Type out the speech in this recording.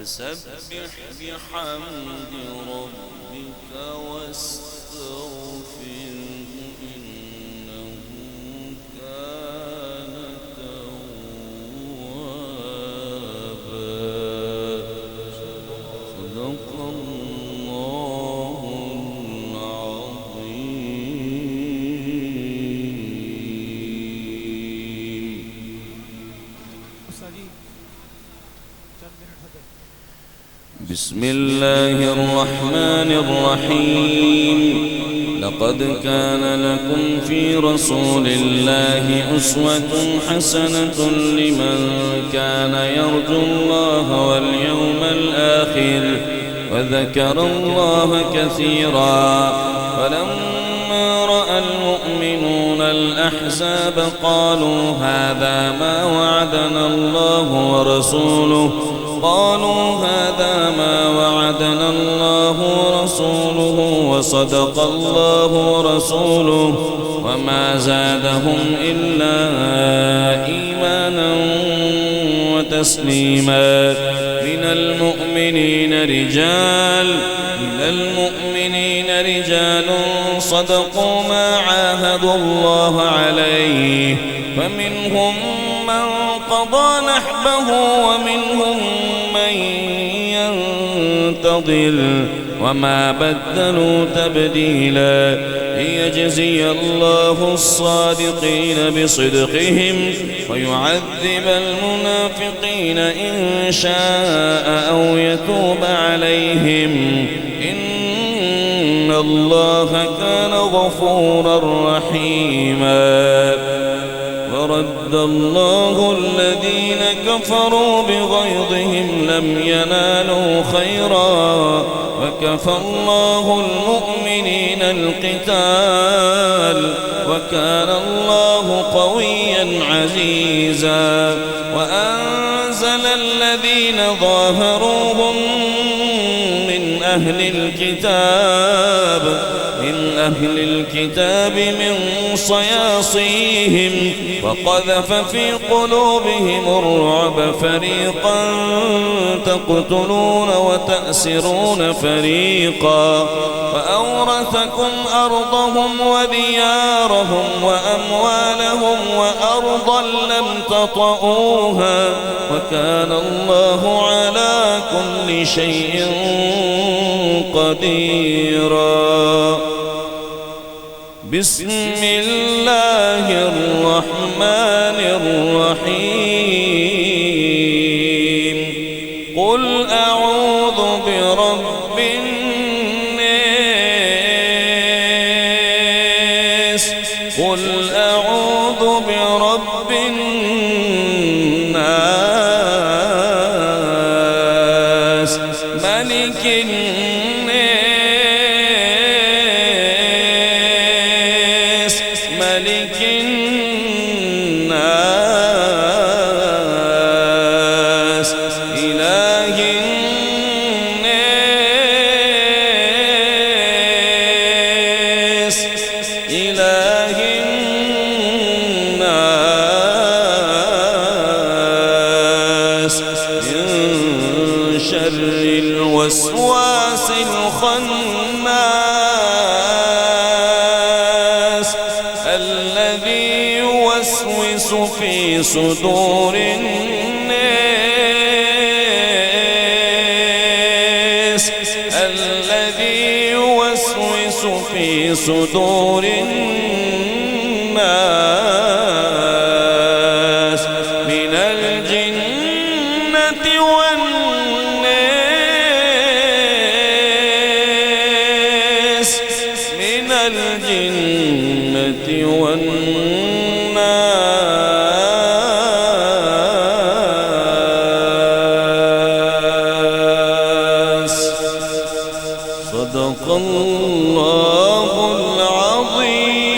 فسبح بحمد ربك واستغفره إنه كان توابا. صدق الله العظيم. بسم الله الرحمن الرحيم. لقد كان لكم في رسول الله أسوة حسنة لمن كان يرجو الله واليوم الآخر وذكر الله كثيرا. فلما رأى المؤمنون الأحزاب قالوا هذا ما وعدنا الله ورسوله وصدق الله ورسوله وما زادهم إلا إيمانا وتسليما. من المؤمنين رجال صدقوا ما عاهدوا الله عليه فمنهم من قضى نحبه ومنهم من ينتظر وما بدلوا تبديلا. ليجزي الله الصادقين بصدقهم ويعذب المنافقين إن شاء أو يتوب عليهم إن الله كان غفورا رحيما. ورد الله الذين كفروا بغيظهم لم ينالوا خيرا وكفى الله المؤمنين القتال وكان الله قويا عزيزا. وأنزل الذين ظاهروهم من أهل الكتاب من صياصيهم وقذف في قلوبهم الرعب فريقا تقتلون وتأسرون فريقا. وأورثكم أرضهم وديارهم وأموالهم وأرضا لم تطئوها وكان الله على كل شيء قديرا. بسم الله الرحمن الرحيم. قل أعوذ برب الناس قل أعوذ برب الناس ملك الناس إله الناس من شر الوسواس الخناس الذي يوسوس في صدور الناس من الجنة والناس صدق الله العظيم.